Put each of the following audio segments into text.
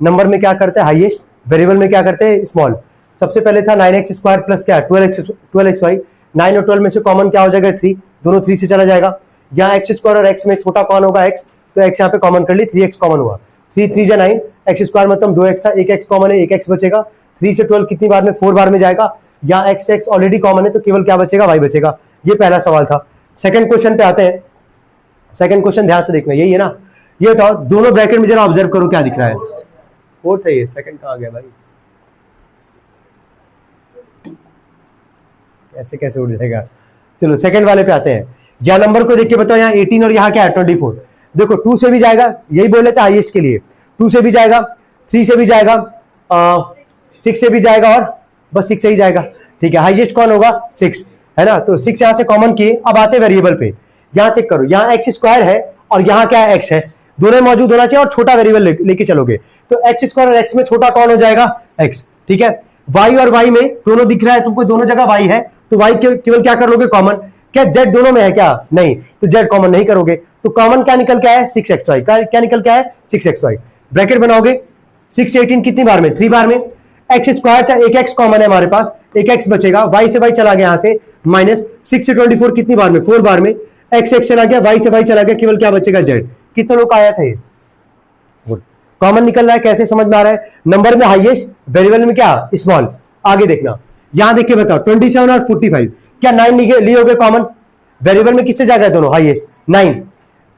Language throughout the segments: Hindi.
नंबर में क्या करते हैं हाईएस्ट, वेरिएबल में क्या करते हैं स्मॉल। सबसे पहले था 9x स्क्वायर प्लस क्या 12xy, 9 और 12 में से कॉमन क्या हो जाएगा 3, दोनों 3 से चला जाएगा। यहाँ एक्स स्क्वायर और एक्स में छोटा कौन होगा x, तो x यहाँ पे कॉमन कर ली, 3x कॉमन हुआ, 3 3 जा 9, एक्स स्क्वायर मतलब 2x था, एक x कॉमन है, एक x बचेगा, 3 से 12 कितनी बार में 4 बार में जाएगा, यहाँ x ऑलरेडी कॉमन है तो केवल क्या बचेगा y बचेगा। ये पहला सवाल था। सेकंड क्वेश्चन पे आते हैं। सेकंड क्वेश्चन ध्यान से देखना, यही है ना, ये था दोनों ब्रैकेट में जरा ऑब्जर्व करो क्या दिख रहा है। फोर्थ है ये, सेकंड कहाँ गया भाई, कैसे कैसे उड़ जाएगा। चलो सेकंड वाले पे आते हैं। या नंबर को देख के बताओ, यहाँ 18 और यहाँ क्या है 24। देखो 2 से भी जाएगा, यही बोले थे हाईएस्ट के लिए, 2 से भी जाएगा, 3 से भी जाएगा, 6 से भी जाएगा और बस 6 से ही जाएगा। ठीक है, हाईएस्ट कौन होगा 6 है ना, तो 6 यहाँ से कॉमन किए। अब आते वेरिएबल पे, यहाँ चेक करो, यहाँ एक्स स्क्वायर है और यहाँ क्या है एक्स है, दोनों मौजूद होना चाहिए और छोटा वेरिएबल लेके चलोगे तो एक्स स्क्वायर और एक्स में छोटा कौन हो जाएगा एक्स। ठीक है, वाई और वाई में दोनों दिख रहा है तुमको, दोनों जगह वाई है तो वाई केवल क्या कर लोगे कॉमन। क्या जेड दोनों में है क्या, नहीं, तो जेड कॉमन नहीं करोगे तो कॉमन क्या निकल के है 6xy, क्या निकल के है 6xy। ब्रैकेट बनाओगे 6 से 18 कितनी बार में 3 बार में, एक्स स्क्वायर था, एक एक्स कॉमन है हमारे पास, एक एक्स बचेगा, वाई से वाई चला गया यहाँ से माइनस, 6 से 24 कितनी बार में 4 बार में, एक्स एक्स चला गया, वाई से वाई चला गया, केवल क्या बचेगा जेड। कितने लोग आया था ये, कॉमन निकल रहा है, कैसे समझ में आ रहा है। नंबर में हाईएस्ट, वेरिएबल में क्या स्मॉल। आगे देखना, यहां देख के बताओ 27 और 45, क्या 9 लिए होगे कॉमन, वेरिएबल में किससे जा रहा है दोनों हाईएस्ट 9।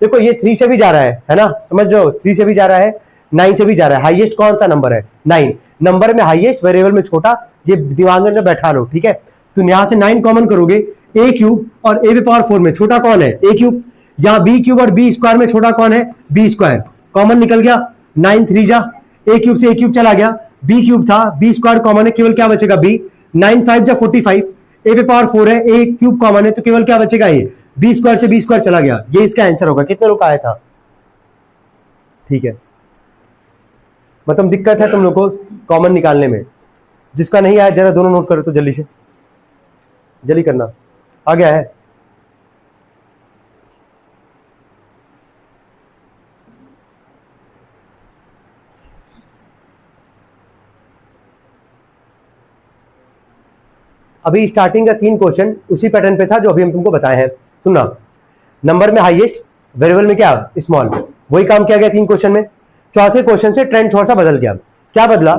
देखो ये 3 से भी जा रहा है ना, समझ लो 3 से भी जा रहा है, 9 से भी जा रहा है, हाईएस्ट कौन सा नंबर है 9। नंबर में हाईएस्ट, वेरिएबल में छोटा, ये दिमाग में बैठा लो। ठीक है, तो यहां से 9 कॉमन करोगे, a क्यूब और a पावर 4 में छोटा कौन है a क्यूब, यहाँ b क्यूब और b स्क्वायर में छोटा कौन है b स्क्वायर, कॉमन निकल गया 9 3 जा, a क्यूब से a क्यूब चला गया, b क्यूब था, b स्क्वायर कॉमन है, केवल क्या बचेगा b, 9 5 जा 45, a पे पावर 4 है, a क्यूब कॉमन है तो केवल क्या बचेगा a, b स्क्वायर से b स्क्वायर चला गया, ये इसका आंसर होगा। कितने लोग आया था, ठीक है, मतलब दिक्कत है तुम लोग को कॉमन निकालने में। जिसका नहीं आया जरा दोनों नोट करो तो जल्दी से, जल्दी करना, आ गया है। अभी स्टार्टिंग का 3 क्वेश्चन उसी पैटर्न पे था जो अभी हम तुमको बताए हैं। सुनना, नंबर में हाईएस्ट, वेरिएबल में क्या स्मॉल, वही काम किया गया 3 क्वेश्चन में। चौथे क्वेश्चन से ट्रेंड थोड़ा सा बदल गया। क्या बदला,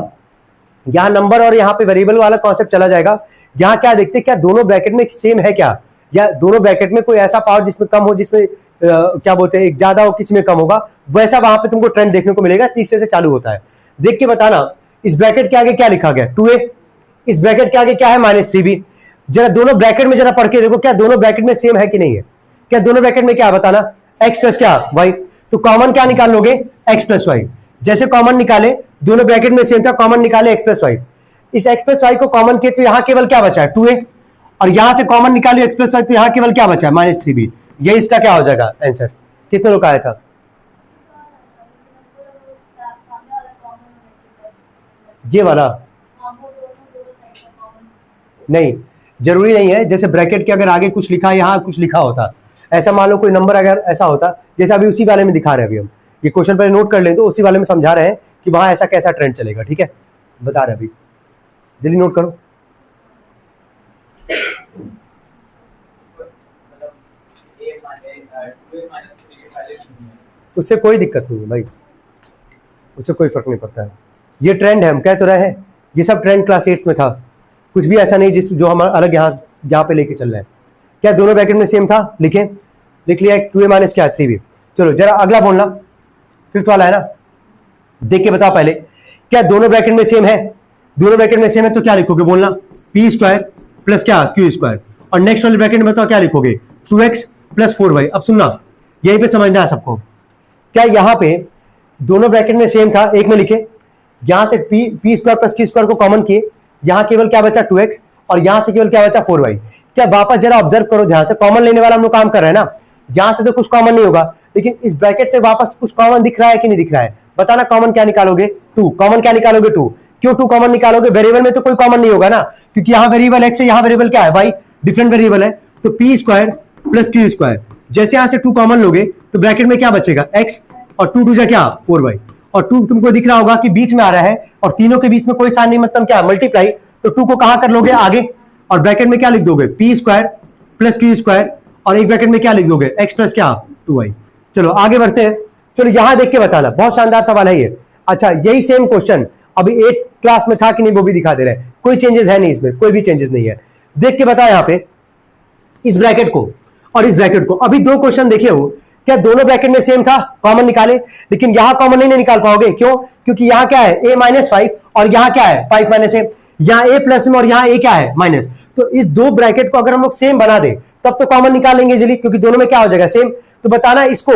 यहाँ नंबर और यहाँ पे वेरिएबल वाला कॉन्सेप्ट चला जाएगा। यहाँ क्या देखते, क्या दोनों ब्रैकेट में सेम है क्या, या दोनों ब्रैकेट में कोई ऐसा पावर जिसमें कम हो, जिसमें क्या बोलते हैं एक ज्यादा हो, किसी में कम होगा, वैसा वहां पे तुमको ट्रेंड देखने को मिलेगा। तीसरे से चालू होता है। देख के बताना, इस ब्रैकेट के आगे क्या लिखा गया 2a, इस ब्रैकेट के आगे क्या है -3b। जरा दोनों ब्रैकेट में जरा पढ़ के देखो, क्या दोनों ब्रैकेट में सेम है कि नहीं है, क्या दोनों ब्रैकेट में क्या बताना x प्लस क्या y, तो कॉमन क्या निकाल लोगे x प्लस वाई। जैसे कॉमन निकाले, दोनों ब्रैकेट में सेम था, कॉमन निकाले x प्लस वाई, इस x प्लस वाई को कॉमन किए तो यहाँ केवल क्या बचा है 2a, और यहां से कॉमन निकाले x प्लस वाई तो यहाँ केवल क्या बचा है -3b। ये इसका क्या हो जाएगा आंसर। कितने लोग आया था, ये वाला नहीं, जरूरी नहीं है। जैसे ब्रैकेट के अगर आगे कुछ लिखा, यहाँ कुछ लिखा होता, ऐसा मान लो कोई नंबर अगर ऐसा होता, जैसे अभी उसी वाले में दिखा रहे हैं, अभी हम ये क्वेश्चन पर नोट कर लें तो उसी वाले में समझा रहे हैं कि वहां ऐसा कैसा ट्रेंड चलेगा। ठीक है, बता रहे अभी, जल्दी नोट करो। उससे कोई दिक्कत नहीं है भाई, उससे कोई फर्क नहीं पड़ता है। ये ट्रेंड है, हम कह तो रहे हैं, ये सब ट्रेंड क्लास 8 में था, कुछ भी ऐसा नहीं जिस जो हम अलग यहाँ पे लेके चल रहे हैं। क्या दोनों ब्रैकेट में सेम था, लिखें, लिख लिया 2a माइनस क्या 3b। चलो जरा अगला बोलना, 5th वाला है ना, देख के बताओ पहले, क्या दोनों ब्रैकेट में सेम है, दोनों ब्रैकेट में सेम है तो क्या लिखोगे बोलना, p स्क्वायर प्लस क्या q स्क्वायर, और नेक्स्ट वाले ब्रैकेट में बताओ क्या लिखोगे 2x प्लस 4y। अब सुनना, यहीं पे समझना है सबको, क्या यहाँ पे दोनों ब्रैकेट में सेम था, एक में लिखे, यहां से p square plus q square को कॉमन किए, यहां केवल क्या बचा 2x और यहां से केवल क्या बचा 4y। क्या वापस जरा ऑब्जर्व करो ध्यान से, कॉमन लेने वाला हम लोग काम कर रहे हैं ना, यहां से तो कुछ कॉमन नहीं होगा, लेकिन इस ब्रैकेट से वापस कुछ कॉमन दिख रहा है कि नहीं दिख रहा है, बताना। कॉमन क्या निकालोगे 2, कॉमन क्या निकालोगे 2, क्यों 2 कॉमन निकालोगे, वेरिएबल में तो कोई कॉमन नहीं होगा ना, क्योंकि यहाँ वेरिएबल x है, यहाँ वेरिएबल क्या है y, डिफरेंट वेरिएबल है, तो p square plus q square. जैसे यहां से 2 कॉमन लोगे तो ब्रैकेट में क्या बचेगा x, और 2 2 जा क्या 4y, और 2 तुमको दिख रहा होगा कि बीच में आ रहा है और तीनों के बीच में कोई साइन नहीं, मतलब क्या मल्टीप्लाई, तो 2 को कहां कर लोगे आगे, और ब्रैकेट में क्या लिख दोगे P square plus Q square, और एक ब्रैकेट में क्या लिख दोगे एक्स प्लस क्या 2y। चलो आगे बढ़ते हैं। चलो यहां देख के बताना, बहुत शानदार सवाल है ये। अच्छा यही सेम क्वेश्चन अभी 8th क्लास में था कि नहीं वो भी दिखा दे रहे हैं, कोई चेंजेस है नहीं इसमें, कोई भी चेंजेस नहीं है। देख के बता यहां पे इस ब्रैकेट को और इस ब्रैकेट को, अभी 2 क्वेश्चन देखे हो, क्या दोनों ब्रैकेट में सेम था, कॉमन निकाले, लेकिन यहां कॉमन नहीं निकाल पाओगे, क्यों, क्योंकि यहां क्या है a माइनस 5 और यहां क्या है 5 माइनस a, यहां a प्लस में और यहां a क्या है माइनस, तो इस 2 ब्रैकेट को अगर हम लोग सेम बना दे तब तो कॉमन निकाल लेंगे इजीली, क्योंकि दोनों में क्या हो जाएगा सेम। तो बताना इसको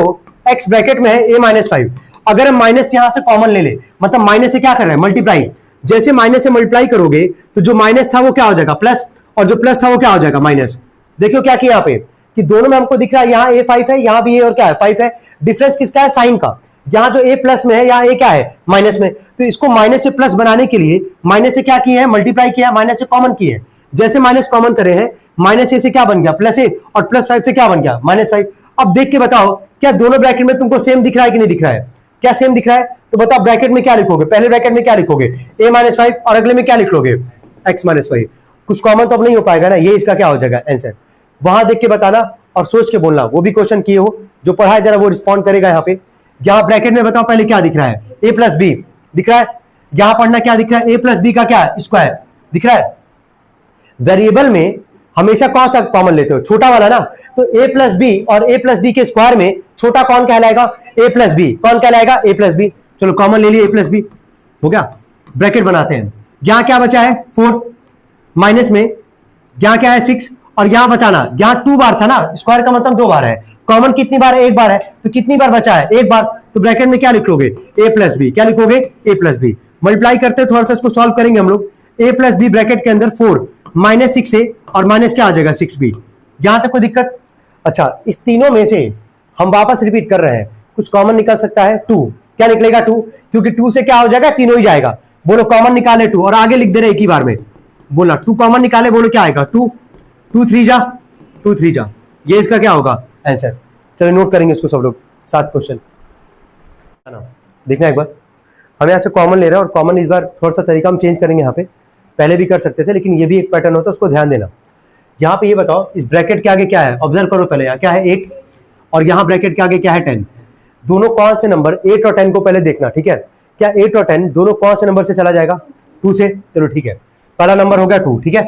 x ब्रैकेट में है a माइनस 5, अगर हम माइनस यहां से कॉमन ले ले, मतलब माइनस से क्या कर रहे हैं मल्टीप्लाई, जैसे माइनस से मल्टीप्लाई करोगे तो जो माइनस था वो क्या हो जाएगा प्लस, और जो प्लस था वो क्या हो जाएगा माइनस। देखियो क्या किया यहाँ पे कि दोनों में हमको दिख रहा है यहाँ a 5 है, यहाँ भी a और क्या है 5 है, डिफरेंस किसका है साइन का, यहाँ जो a प्लस में है यहाँ a क्या है माइनस में, तो इसको माइनस से प्लस बनाने के लिए माइनस से क्या किए हैं मल्टीप्लाई किया, माइनस से कॉमन किए हैं, जैसे माइनस कॉमन करे हैं माइनस a से क्या बन गया प्लस a, और प्लस 5 से क्या बन गया माइनस 5। अब देख के बताओ क्या दोनों ब्रैकेट में तुमको सेम दिख रहा है कि नहीं दिख रहा है, क्या सेम दिख रहा है, तो बताओ ब्रैकेट में क्या लिखोगे, पहले ब्रैकेट में क्या लिखोगे a माइनस 5 और अगले में क्या लिख लोगे x माइनस 5, कुछ कॉमन तो अब नहीं हो पाएगा ना, ये इसका क्या हो जाएगा आंसर। वहां देख के बताना और सोच के बोलना, वो भी क्वेश्चन किए हो, जो पढ़ा है जरा वो रिस्पॉन्ड करेगा यहाँ पे। यहाँ ब्रैकेट में बताओ पहले क्या दिख रहा है a प्लस बी दिख रहा है, यहाँ पढ़ना क्या दिख रहा है a प्लस बी का क्या स्क्वायर दिख रहा है। वेरिएबल में हमेशा कौन सा कॉमन लेते हो छोटा वाला ना, तो a प्लस बी और a प्लस बी के स्क्वायर में छोटा कौन कहलाएगा a प्लस बी, कौन कहलाएगा a प्लस बी। चलो कॉमन ले लिए a प्लस बी हो गया, ब्रैकेट बनाते हैं, यहाँ क्या बचा है 4 माइनस में, यहाँ क्या है 6, और यहां बताना यहाँ 2 बार था ना, स्क्वायर का मतलब 2 बार है, कॉमन कितनी बार है 1 बार है, तो कितनी बार बचा है 1 बार, तो ब्रैकेट में क्या लिख लोगे a प्लस बी, क्या लिखोगे a प्लस बी। मल्टीप्लाई करते थोड़ा सा इसको सॉल्व करेंगे हम लोग, a प्लस बी ब्रैकेट के अंदर 4 माइनस 6a और माइनस क्या आ जाएगा 6b, यहां तक कोई दिक्कत। अच्छा इस तीनों में से हम वापस रिपीट कर रहे हैं, कुछ कॉमन निकल सकता है 2, क्या निकलेगा 2, क्योंकि 2 से क्या हो जाएगा तीनों ही जाएगा, बोलो कॉमन निकाले 2 और आगे लिख दे रहे एक ही बार में, बोला 2 कॉमन निकाले, बोलो क्या आएगा 2 2 3 जा 2 3 जा, ये इसका क्या होगा आंसर। चलो नोट करेंगे इसको सब लोग, 7 क्वेश्चन देखना एक बार। हम यहाँ से कॉमन ले रहे हैं और कॉमन इस बार थोड़ा सा तरीका हम चेंज करेंगे, यहाँ पे पहले भी कर सकते थे लेकिन ये भी एक पैटर्न होता है, उसको ध्यान देना। यहाँ पे ये बताओ इस ब्रैकेट के आगे क्या है, ऑब्जर्व करो पहले, यहाँ क्या है 8 और यहाँ ब्रैकेट के आगे क्या है 10, दोनों कौन से नंबर 8 और 10 को पहले देखना, ठीक है, क्या 8 और 10 दोनों कौन से नंबर से चला जाएगा 2 से, चलो ठीक है, पहला नंबर हो गया 2, ठीक है,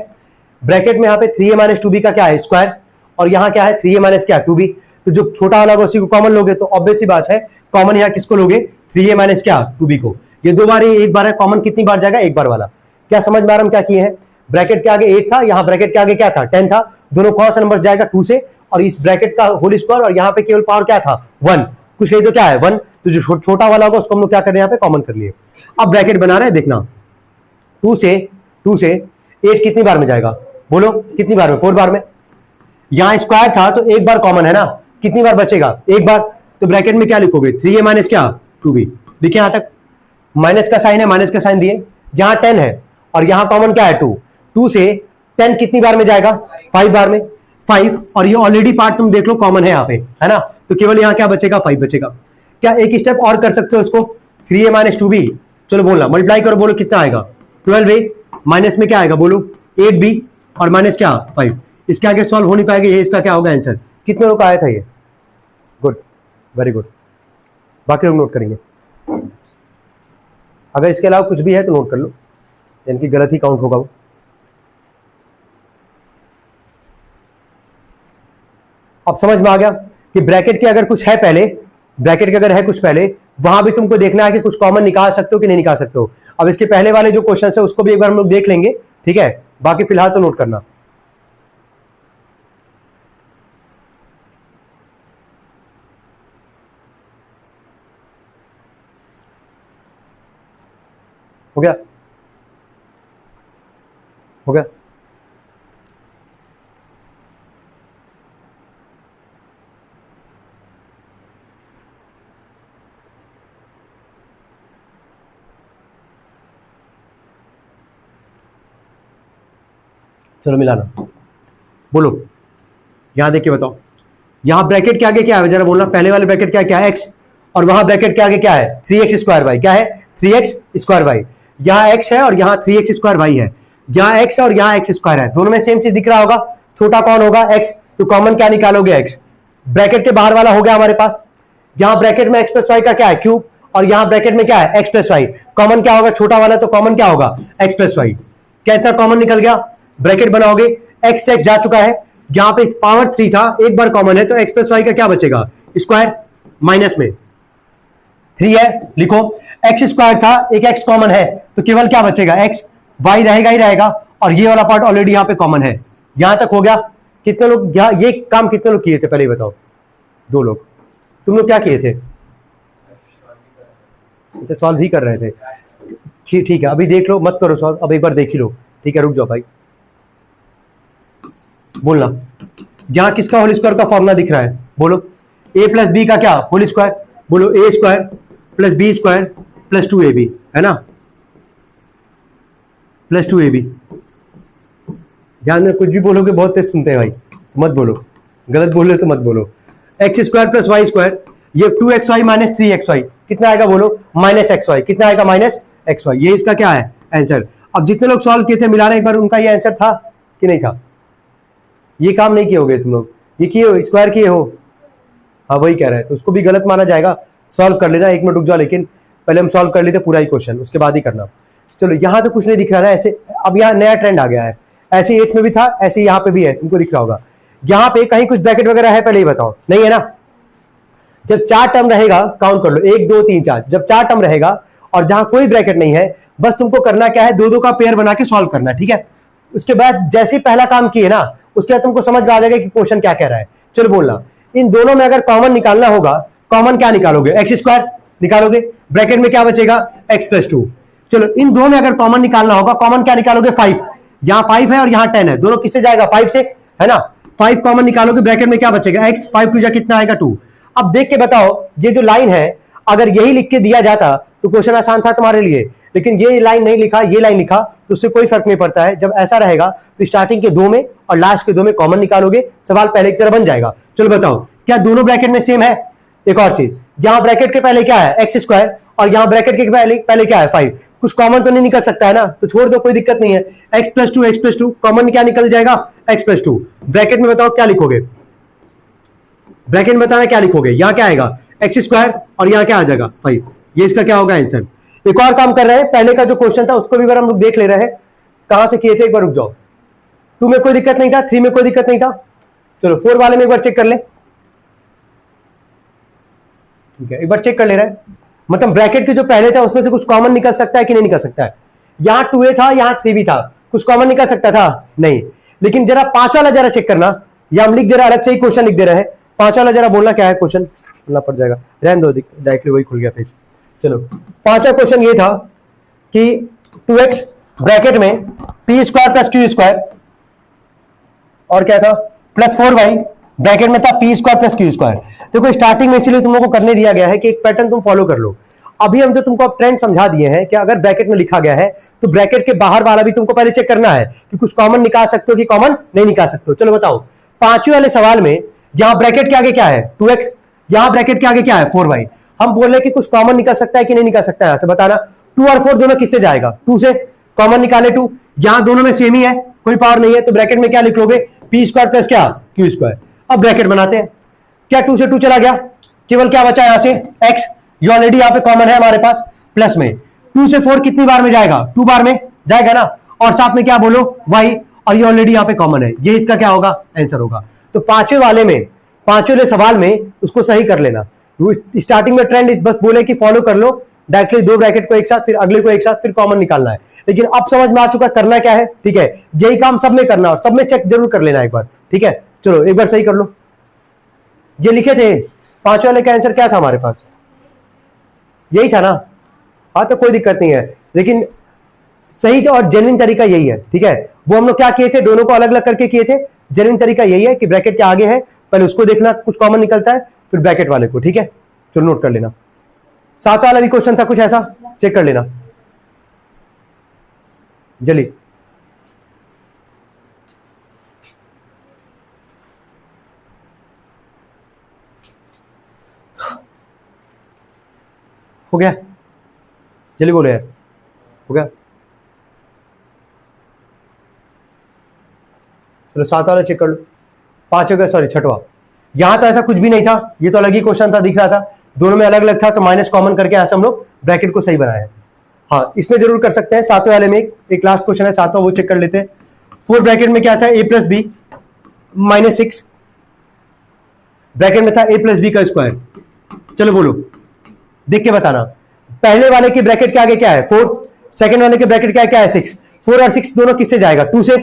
ब्रैकेट में यहाँ पे 3a माइनस 2b का क्या है स्क्वायर, और यहाँ क्या है 3a माइनस क्या 2b, तो जो छोटा वाला उसी को कॉमन लोगे, तो ऑब्वियस सी बात है कॉमन यहाँ किसको लोगे 3a माइनस क्या 2b को, ये 2 बार एक बार है, कॉमन कितनी बार जाएगा 1 बार वाला। क्या समझ में आ रहा हम क्या किए हैं, ब्रैकेट के आगे 8 था, यहाँ ब्रैकेट के आगे क्या था 10 था, दोनों कौन सा नंबर जाएगा 2 से, और इस ब्रैकेट का होल स्क्वायर और यहाँ पे केवल पावर क्या था 1, कुछ नहीं तो क्या है 1, तो जो छोटा वाला होगा उसको हम लोग क्या कर रहे हैं यहाँ पे कॉमन कर लिए। अब ब्रैकेट बना रहे हैं, देखना 2 से 8 कितनी बार में जाएगा, बोलो कितनी बार में 4 बार में, यहां स्क्वायर था तो 1 बार कॉमन है ना, कितनी बार बचेगा 1 बार, तो ब्रैकेट में क्या लिखोगे 3a माइनस क्या 2b, देखिए यहां तक माइनस का साइन है, माइनस का साइन दिए, यहां 10 है और यहां कॉमन क्या है 2, 2 से 10 कितनी बार में जाएगा 5 बार में, 5, और ये ऑलरेडी पार्ट तुम देख लो कॉमन है यहाँ पे है ना, तो केवल यहाँ क्या बचेगा 5 बचेगा। क्या एक स्टेप और कर सकते हो इसको 3a माइनस 2b, चलो बोलना मल्टीप्लाई करो, बोलो कितना आएगा 12a माइनस में क्या आएगा बोलो 8b और माइनस क्या 5, इसके आगे सॉल्व हो नहीं पाएगा, ये इसका क्या होगा आंसर। कितने लोग का आया था ये, गुड वेरी गुड, बाकी लोग नोट करेंगे, अगर इसके अलावा कुछ भी है तो नोट कर लो, यानी कि गलत ही काउंट होगा वो। अब समझ में आ गया कि ब्रैकेट के अगर कुछ है पहले, ब्रैकेट के अगर है कुछ पहले, वहां भी तुमको देखना है कि कुछ कॉमन निकाल सकते हो कि नहीं निकाल सकते हो। अब इसके पहले वाले जो क्वेश्चन है उसको भी एक बार हम लोग देख लेंगे, ठीक है, बाकी फिलहाल तो नोट करना। हो गया हो गया, चलो मिलाना, बोलो यहां देख के बताओ, यहां ब्रैकेट के आगे क्या है जरा बोलना, पहले वाले ब्रैकेट क्या है एक्स, और वहां ब्रैकेट के आगे क्या है 3x स्क्वायर वाई, क्या है 3x स्क्वायर वाई, यहाँ x है और यहाँ 3x स्क्वायर वाई है, यहाँ x है और यहाँ x स्क्वायर है, दोनों में सेम चीज दिख रहा होगा, छोटा कौन होगा x, तो कॉमन क्या निकालोगे x, ब्रैकेट के बाहर वाला हो गया हमारे पास, यहाँ ब्रैकेट में x प्लस वाई का क्या है क्यूब, और यहाँ ब्रैकेट में क्या है x प्लस वाई, कॉमन क्या होगा छोटा वाला, तो कॉमन क्या होगा x प्लस वाई, क्या इतना कॉमन निकल गया, ब्रैकेट बनाओगे x से x जा चुका है, यहाँ पे पावर 3 था, एक बार कॉमन है तो x प्लस वाई का क्या बचेगा स्क्वायर, माइनस में 3 है, लिखो x स्क्वायर था, एक x कॉमन है तो केवल क्या बचेगा x, y रहेगा ही रहेगा, और ये वाला पार्ट ऑलरेडी यहाँ पे कॉमन है, यहां तक हो गया। कितने लोग ये काम कितने लोग किए थे पहले ही बताओ, 2 लोग, तुम लोग क्या किए थे, तो सॉल्व ही कर रहे थे, ठीक है अभी देख लो, मत करो सॉल्व, अब एक बार देख ही लो, ठीक है रुक जाओ भाई, बोलना यहां किसका होल स्क्वायर का फॉर्मूला दिख रहा है, बोलो a प्लस बी का क्या होल स्क्वायर, बोलो a square plus B square plus 2ab, है ना, प्लस 2ab, ध्यान में कुछ भी बोलोगे बहुत तेज सुनते हैं भाई, मत बोलो, गलत बोल रहे तो मत बोलो, X square plus Y square, ये 2xy माइनस 3xy कितना आएगा बोलो, माइनस xy, कितना आएगा माइनस xy, ये इसका क्या है आंसर। अब जितने लोग सॉल्व किए थे मिला रहे एक बार, उनका ये आंसर था कि नहीं था, ये काम नहीं किए होगे तुम लोग, ये किए हो स्क्वायर किए हो, हाँ वही कह रहे हैं, तो उसको भी गलत माना जाएगा, सॉल्व कर लेना, 1 मिनट रुक जाओ, लेकिन पहले हम सॉल्व कर लेते पूरा ही क्वेश्चन, उसके बाद ही करना। चलो यहाँ तो कुछ नहीं दिख रहा ना ऐसे, अब यहाँ नया ट्रेंड आ गया है, ऐसे 8 में भी था ऐसे यहाँ पे भी है, तुमको दिख रहा होगा, यहाँ पे कहीं कुछ ब्रैकेट वगैरह है पहले ही बताओ, नहीं है ना, जब 4 टर्म रहेगा काउंट कर लो 1 2 3 4, जब 4 टर्म रहेगा और जहां कोई ब्रैकेट नहीं है, बस तुमको करना क्या है 2 का पेयर बना के सॉल्व करना, ठीक है, उसके बाद जैसे ही पहला काम किए ना, उसके बाद तुमको समझ में आ जाएगा कि क्वेश्चन क्या कह रहा है। चलो बोलना, इन दोनों में अगर कॉमन निकालना होगा, कॉमन क्या निकालोगे एक्स स्क्वायर निकालोगे, ब्रैकेट में क्या बचेगा x प्लस 2, चलो इन दोनों में अगर कॉमन निकालना होगा, कॉमन क्या निकालोगे 5, यहाँ 5 है और यहाँ 10 है, दोनों किससे जाएगा 5 से, है ना, 5 कॉमन निकालोगे, ब्रैकेट में क्या बचेगा x, 5 टू जा कितना आएगा 2। अब देख के बताओ, ये जो लाइन है अगर यही लिख के दिया जाता तो क्वेश्चन आसान था तुम्हारे लिए, लेकिन ये लाइन नहीं लिखा, ये लाइन लिखा, तो उससे कोई फर्क नहीं पड़ता है। जब ऐसा रहेगा तो स्टार्टिंग के 2 में और लास्ट के 2 में कॉमन निकालोगे, सवाल पहले की तरह बन जाएगा। चलो बताओ क्या दोनों ब्रैकेट में सेम है। एक और चीज, यहाँ ब्रैकेट के पहले क्या है एक्स स्क्वायर और यहाँ ब्रैकेट के पहले क्या है 5, कुछ कॉमन तो नहीं निकल सकता है ना, तो छोड़ दो कोई दिक्कत नहीं है, एक्स प्लस टू कॉमन क्या निकल जाएगा एक्स प्लस 2। ब्रैकेट में बताओ क्या लिखोगे, ब्रैकेट में बताना क्या लिखोगे, यहाँ क्या आएगा एक्स स्क्वायर और यहाँ क्या आ जाएगा 5, ये इसका क्या होगा आंसर। एक और काम कर रहे हैं, पहले का जो क्वेश्चन था उसको भी बार हम लोग देख ले रहे हैं, कहां से किए थे, एक बार रुक जाओ। 2 में कोई दिक्कत नहीं था, 3 में कोई दिक्कत नहीं था, चलो 4 वाले में एक बार चेक कर ले, ठीक है एक बार चेक कर ले रहे हैं, मतलब ब्रैकेट के जो पहले था उसमें से कुछ कॉमन निकल सकता है कि नहीं निकल सकता है। यहाँ 2a था, यहाँ 3b था, कुछ कॉमन निकल सकता था नहीं, लेकिन जरा 5 वाला जरा चेक करना, या हम लिख दे रहे अलग से ही क्वेश्चन लिख दे रहे हैं, 5 वाला जरा बोलना क्या है क्वेश्चन, बोलना पड़ जाएगा, रहने दो डायरेक्टली वही खुल गया पेज। चलो 5वां क्वेश्चन ये था कि 2x ब्रैकेट में p square plus q square और क्या था प्लस 4y ब्रैकेट में था p square plus q square. देखो स्टार्टिंग में इसलिए तुम लोगों को करने दिया गया है कि एक पैटर्न तुम फॉलो कर लो। अभी हम जो तुमको अब ट्रेंड समझा दिए हैं कि अगर ब्रैकेट में लिखा गया है तो ब्रैकेट के बाहर वाला भी तुमको पहले चेक करना है कि कुछ कॉमन निकाल सकते हो कि कॉमन नहीं निकाल सकते हो। चलो बताओ 5वें वाले सवाल में यहां ब्रैकेट के आगे क्या है 2x, यहां ब्रैकेट के आगे क्या है 4y, हम बोल रहे कि कुछ कॉमन निकल सकता है कि नहीं निकल सकता है, यहां से बताना। 2 और 4 दोनों किससे जाएगा 2 से, कॉमन निकाले 2, यहां दोनों में सेम ही है कोई पावर नहीं है, तो ब्रैकेट में क्या लिख लोगे p स्क्वायर प्लस क्या q स्क्वायर। अब ब्रैकेट बनाते हैं, क्या 2 से 2 चला गया, केवल क्या बचा यहां से x, ये ऑलरेडी यहां पे कॉमन है हमारे पास, प्लस में 2 से 4 कितनी बार में जाएगा 2 बार में जाएगा ना, और साथ में क्या बोलो y, और ये ऑलरेडी यहां पे कॉमन है, ये इसका क्या होगा आंसर होगा। तो 5वें वाले में 5वें वाले सवाल में उसको सही कर लेना। स्टार्टिंग में ट्रेंड बस बोले कि फॉलो कर लो डायरेक्टली 2 ब्रैकेट को एक साथ, फिर अगले को एक साथ, फिर कॉमन निकालना है, लेकिन अब समझ में आ चुका करना क्या है, ठीक है यही काम सब में करना और सब में चेक जरूर कर लेना एक बार, ठीक है। चलो एक बार सही कर लो, ये लिखे थे 5वें वाले का आंसर क्या था हमारे पास, यही था ना, हाँ तो कोई दिक्कत नहीं है, लेकिन सही तो और जेन्युइन तरीका यही है, ठीक है। वो हम लोग क्या किए थे, दोनों को अलग अलग करके किए थे, जेन्युइन तरीका यही है कि ब्रैकेट के आगे है पहले उसको देखना कुछ कॉमन निकलता है, फिर ब्रैकेट वाले को, ठीक है। चलो नोट कर लेना। 7वां वाला भी क्वेश्चन था कुछ ऐसा, चेक कर लेना जल्दी। हो गया, जल्दी बोलो यार, हो गया। चलो 7 वाला चेक कर लो, 5 हो गया, सॉरी 6वां। यहां तो ऐसा कुछ भी नहीं था, ये तो अलग ही क्वेश्चन था, दिख रहा था, दोनों में अलग अलग था, तो माइनस कॉमन करके आज हम लोग ब्रैकेट को सही बनाया है। हाँ, इसमें जरूर कर सकते हैं। 7वें वाले में एक लास्ट क्वेश्चन है, 7वां, वो चेक कर लेते हैं। 4 ब्रैकेट में क्या था, a plus B minus 6, bracket में था a प्लस बी का स्क्वायर। चलो बोलो, देख के बताना। पहले वाले के ब्रैकेट के आगे क्या है, 4, सेकंड वाले के ब्रैकेट क्या है 6। 4 और 6 दोनों किससे जाएगा, 2 से,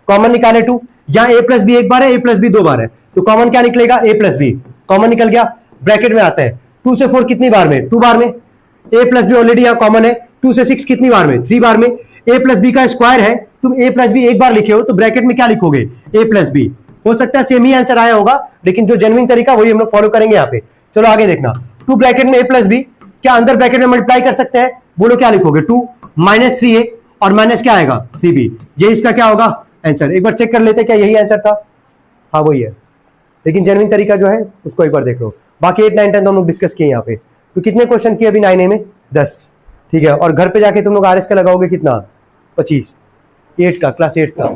कॉमन निकाले 2। यहां a प्लस बी एक बार है, a प्लस बी 2 बार है, तो कॉमन क्या निकलेगा, a प्लस बी, कॉमन निकल गया। ब्रैकेट में आता है 2 से 4 कितनी बार में, 2 बार में, a प्लस बी ऑलरेडी यहां कॉमन है, 2 से 6 कितनी बार में, 3 बार में। a प्लस बी का स्क्वायर है, तुम a प्लस बी एक बार लिखे हो तो ब्रैकेट में क्या लिखोगे, a प्लस बी। हो सकता है सेम ही आंसर आया होगा, लेकिन जो जेन्युइन तरीका वही हम लोग फॉलो करेंगे यहाँ पे। चलो आगे देखना, 2 ब्रैकेट में a प्लस बी, क्या अंदर ब्रैकेट में मल्टीप्लाई कर सकते हैं, बोलो क्या लिखोगे, 2 माइनस 3a और माइनस क्या आएगा 3b, ये इसका क्या होगा आंसर। एक बार चेक कर लेते हैं क्या यही आंसर था, हाँ वही है, लेकिन जेन्युइन तरीका जो है उसको एक बार देख लो। बाकी 8, 9, 10 तो हम लोग डिस्कस किए यहाँ पे। तो कितने क्वेश्चन किए अभी 9A में, 10, ठीक है। और घर पे जाके तुम लोग RS का लगाओगे कितना, 25, 8 का, क्लास 8 का।